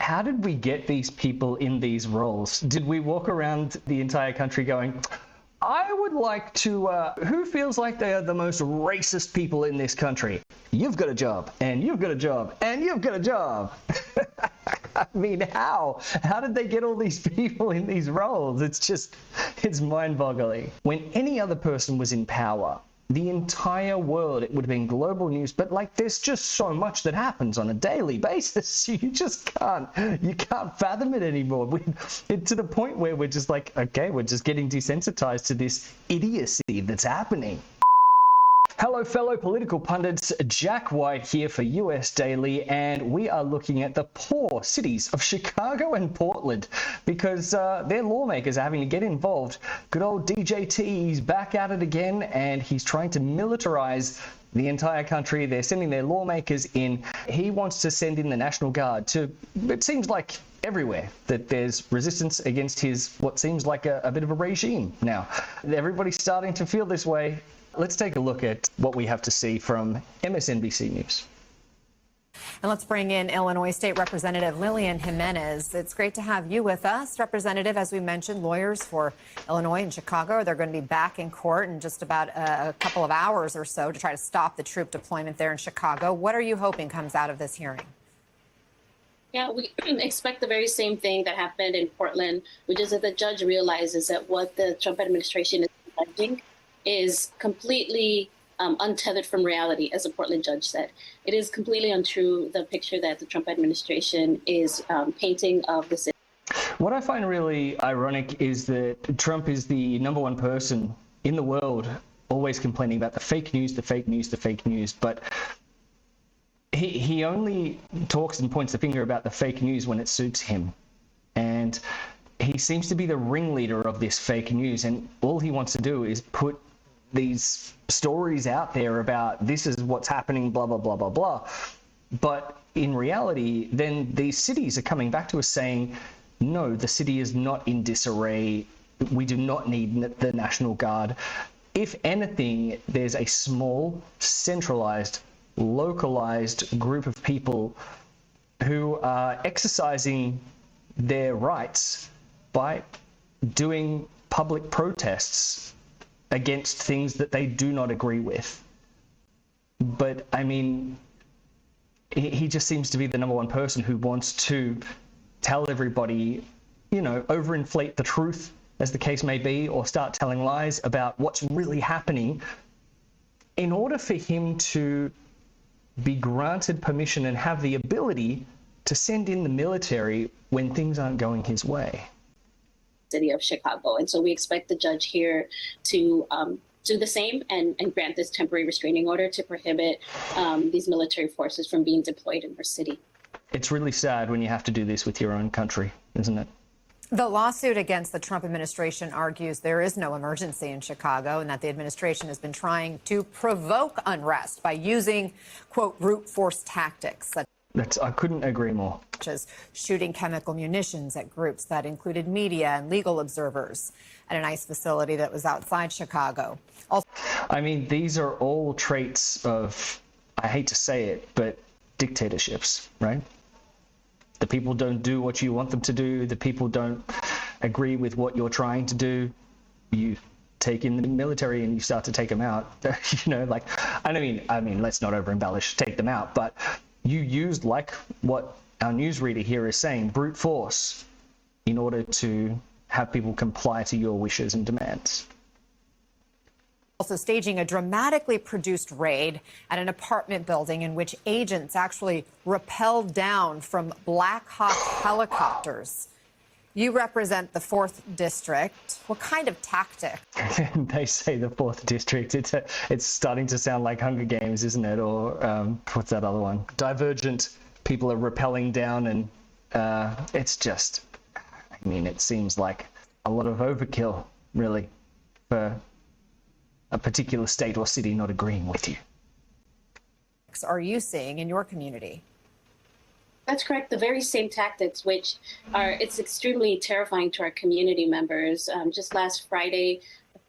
how did we get these people in these roles? Did we walk around the entire country going, I would like to, who feels like they are the most racist people in this country? You've got a job, and you've got a job, and you've got a job. I mean, how? How did they get all these people in these roles? It's mind-boggling. When any other person was in power, the entire world, it would have been global news, but like there's just so much that happens on a daily basis. You can't fathom it anymore. To the point where we're just like, okay, we're just getting desensitized to this idiocy that's happening. Hello, fellow political pundits. Jack White here for US Daily, and we are looking at the poor cities of Chicago and Portland because their lawmakers are having to get involved. Good old DJT, he's back at it again, and he's trying to militarize the entire country. They're sending their lawmakers in. He wants to send in the National Guard to, it seems like everywhere, that there's resistance against his, what seems like a bit of a regime now. Everybody's starting to feel this way. Let's take a look at what we have to see from MSNBC News. And let's bring in Illinois State Representative Lilian Jiménez. It's great to have you with us. Representative, as we mentioned, lawyers for Illinois and Chicago, they're going to be back in court in just about a couple of hours or so to try to stop the troop deployment there in Chicago. What are you hoping comes out of this hearing? Yeah, we expect the very same thing that happened in Portland, which is that the judge realizes that what the Trump administration is alleging is completely untethered from reality, as the Portland judge said. It is completely untrue, the picture that the Trump administration is painting of the city. What I find really ironic is that Trump is the #1 person in the world always complaining about the fake news, the fake news, the fake news, but he only talks and points the finger about the fake news when it suits him. And he seems to be the ringleader of this fake news, and all he wants to do is put these stories out there about this is what's happening, blah, blah, blah, blah, blah. But in reality, then these cities are coming back to us saying, no, the city is not in disarray. We do not need the National Guard. If anything, there's a small, centralized, localized group of people who are exercising their rights by doing public protests against things that they do not agree with. But I mean, he just seems to be the #1 person who wants to tell everybody, you know, overinflate the truth, as the case may be, or start telling lies about what's really happening in order for him to be granted permission and have the ability to send in the military when things aren't going his way. City of Chicago. And so we expect the judge here to do the same and grant this temporary restraining order to prohibit these military forces from being deployed in our city. It's really sad when you have to do this with your own country, isn't it? The lawsuit against the Trump administration argues there is no emergency in Chicago and that the administration has been trying to provoke unrest by using, quote, brute force tactics. I couldn't agree more. Such as shooting chemical munitions at groups that included media and legal observers at an ICE facility that was outside Chicago. I mean, these are all traits of, I hate to say it, but dictatorships, right? The people don't do what you want them to do. The people don't agree with what you're trying to do. You take in the military and you start to take them out. You know, like, I mean, let's not over embellish, take them out, but you used, like what our newsreader here is saying, brute force in order to have people comply to your wishes and demands. Also staging a dramatically produced raid at an apartment building in which agents actually rappelled down from Black Hawk helicopters. You represent the 4th District. What kind of tactic? They say the 4th District. It's starting to sound like Hunger Games, isn't it? Or what's that other one? Divergent. People are rappelling down, and it's just, I mean, it seems like a lot of overkill, really, for a particular state or city not agreeing with you. Are you seeing in your community? That's correct. The very same tactics, which are, it's extremely terrifying to our community members. Just last Friday,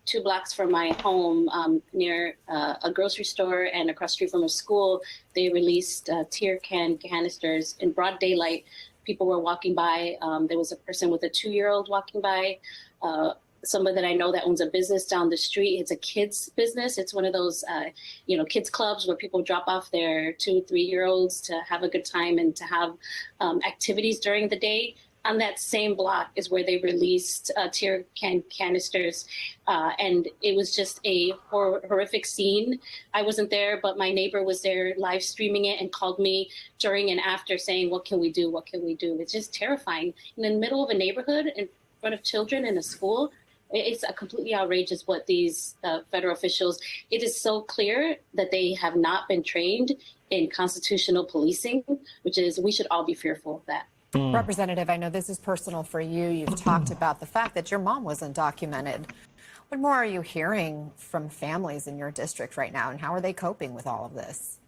2 blocks from my home, near a grocery store and across the street from a school, they released tear can canisters in broad daylight. people were walking by. There was a person with a 2-year-old walking by. Someone that I know that owns a business down the street. It's a kids business. It's one of those, kids clubs where people drop off their 2, 3-year-olds to have a good time and to have activities during the day. On that same block is where they released tear canisters. And it was just a horrific scene. I wasn't there, but my neighbor was there live streaming it and called me during and after saying, what can we do? What can we do? It's just terrifying. In the middle of a neighborhood in front of children in a school, it's completely outrageous what these federal officials, it is so clear that they have not been trained in constitutional policing, which is, we should all be fearful of that. Representative, I know this is personal for you. You've talked about the fact that your mom was undocumented. What more are you hearing from families in your district right now, and how are they coping with all of this?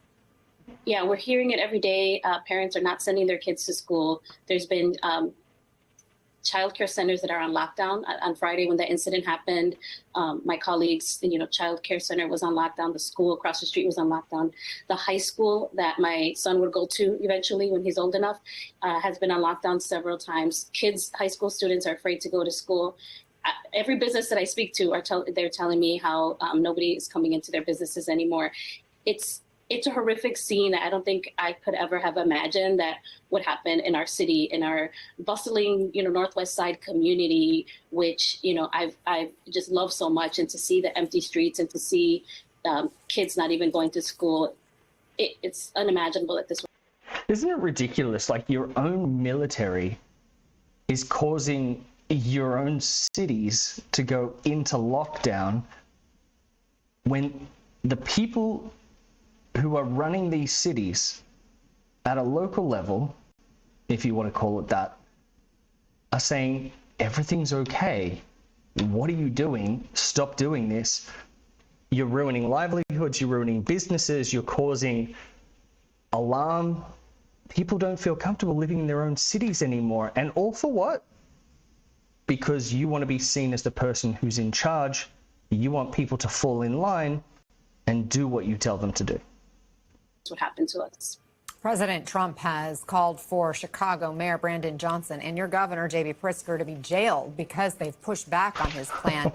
Yeah, we're hearing it every day. Parents are not sending their kids to school. There's been child care centers that are on lockdown. On Friday, when that incident happened, my colleagues, child care center was on lockdown. The school across the street was on lockdown. The high school that my son would go to eventually when he's old enough has been on lockdown several times. High school students are afraid to go to school. Every business that I speak to, they're telling me how nobody is coming into their businesses anymore. It's a horrific scene. I don't think I could ever have imagined that would happen in our city, in our bustling, Northwest Side community, which, I've just loved so much. And to see the empty streets and to see kids not even going to school, it's unimaginable at this point. Isn't it ridiculous? Like, your own military is causing your own cities to go into lockdown when the people who are running these cities at a local level, if you want to call it that, are saying everything's okay. What are you doing? Stop doing this. You're ruining livelihoods, you're ruining businesses, you're causing alarm. People don't feel comfortable living in their own cities anymore. And all for what? Because you want to be seen as the person who's in charge. You want people to fall in line and do what you tell them to do. What happened to us. President Trump has called for Chicago Mayor Brandon Johnson and your governor, J.B. Pritzker, to be jailed because they've pushed back on his plan.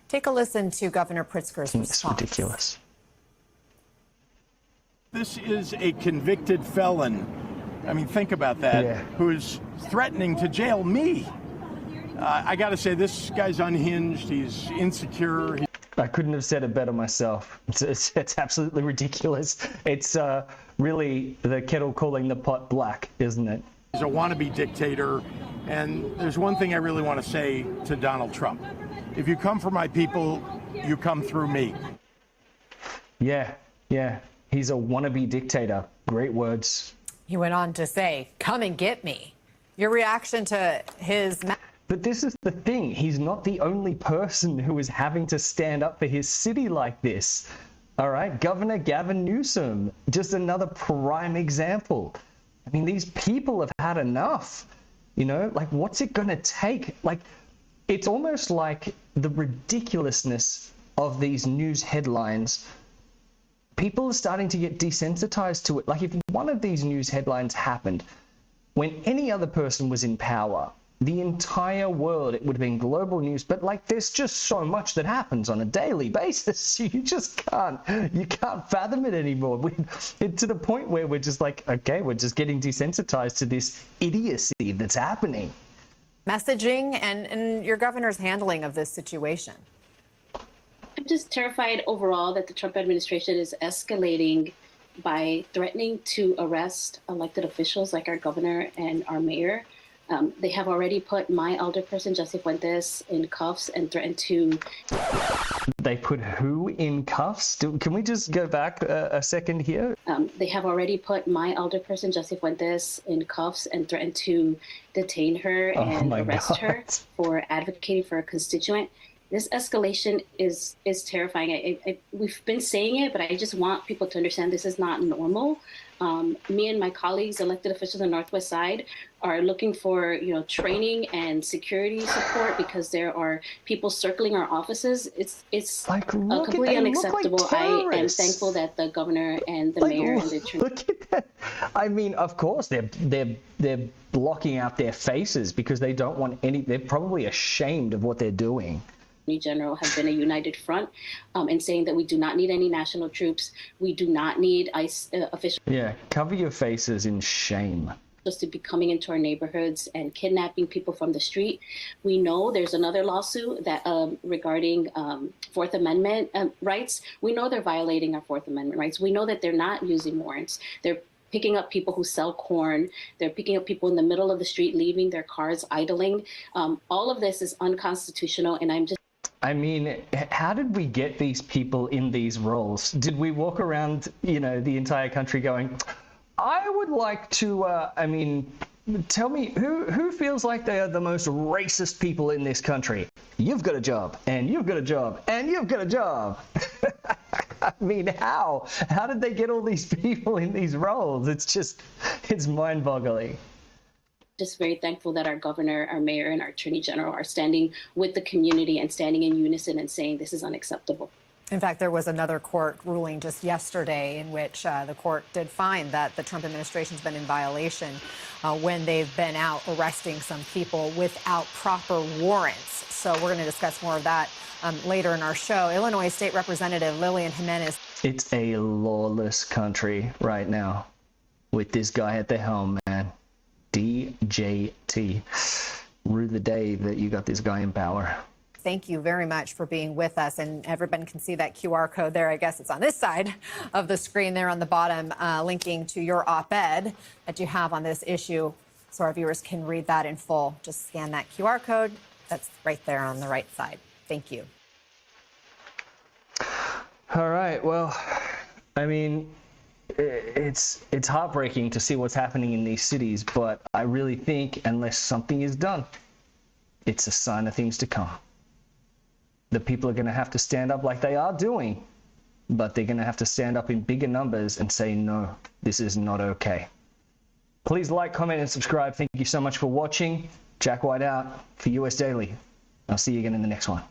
Take a listen to Governor Pritzker's response. It's ridiculous. This is a convicted felon. I mean, think about that. Yeah. Who's threatening to jail me. I got to say, this guy's unhinged. He's insecure. I couldn't have said it better myself. It's absolutely ridiculous. It's really the kettle calling the pot black, isn't it? He's a wannabe dictator. And there's one thing I really want to say to Donald Trump. If you come for my people, you come through me. Yeah. He's a wannabe dictator. Great words. He went on to say, come and get me. Your reaction to his... But this is the thing. He's not the only person who is having to stand up for his city like this. All right, Governor Gavin Newsom, just another prime example. I mean, these people have had enough. Like, what's it going to take? Like, it's almost like the ridiculousness of these news headlines. People are starting to get desensitized to it. Like, if one of these news headlines happened when any other person was in power, the entire world, it would have been global news. But like, there's just so much that happens on a daily basis. You can't fathom it anymore. To the point where we're just like, okay, we're just getting desensitized to this idiocy that's happening. Messaging and your governor's handling of this situation. I'm just terrified overall that the Trump administration is escalating by threatening to arrest elected officials like our governor and our mayor. They have already put my alderperson, Jesse Fuentes, in cuffs and threatened to... They put who in cuffs? Can we just go back a second here? They have already put my alderperson, Jesse Fuentes, in cuffs and threatened to detain her and arrest her for advocating for a constituent. This escalation is terrifying. We've been saying it, but I just want people to understand this is not normal. Me and my colleagues, elected officials on the Northwest Side, are looking for, training and security support because there are people circling our offices. It's Like, completely unacceptable. I am thankful that the governor and the mayor and the attorney. Look at that. I mean, of course they're blocking out their faces because they don't want any. They're probably ashamed of what they're doing. General have been a united front in saying that we do not need any national troops. We do not need ICE officials. Yeah, cover your faces in shame. To be coming into our neighborhoods and kidnapping people from the street. We know there's another lawsuit that regarding Fourth Amendment rights. We know they're violating our Fourth Amendment rights. We know that they're not using warrants. They're picking up people who sell corn. They're picking up people in the middle of the street, leaving their cars idling. All of this is unconstitutional, and I mean, how did we get these people in these roles? Did we walk around, the entire country going, I would like to, tell me, who feels like they are the most racist people in this country? You've got a job, and you've got a job, and you've got a job. I mean, how? How did they get all these people in these roles? It's mind-boggling. Just very thankful that our governor, our mayor, and our attorney general are standing with the community and standing in unison and saying this is unacceptable. In fact, there was another court ruling just yesterday in which the court did find that the Trump administration's been in violation when they've been out arresting some people without proper warrants. So we're going to discuss more of that later in our show. Illinois State Representative Lilian Jiménez. It's a lawless country right now with this guy at the helm, man. DJT. Rue the day that you got this guy in power. Thank you very much for being with us. And everyone can see that QR code there. I guess it's on this side of the screen there on the bottom, linking to your op-ed that you have on this issue. So our viewers can read that in full. Just scan that QR code. That's right there on the right side. Thank you. All right. Well, I mean, it's heartbreaking to see what's happening in these cities, but I really think unless something is done, it's a sign of things to come. The people are going to have to stand up like they are doing, but they're going to have to stand up in bigger numbers and say, no, this is not okay. Please like, comment, and subscribe. Thank you so much for watching. Jack White out for US Daily. I'll see you again in the next one.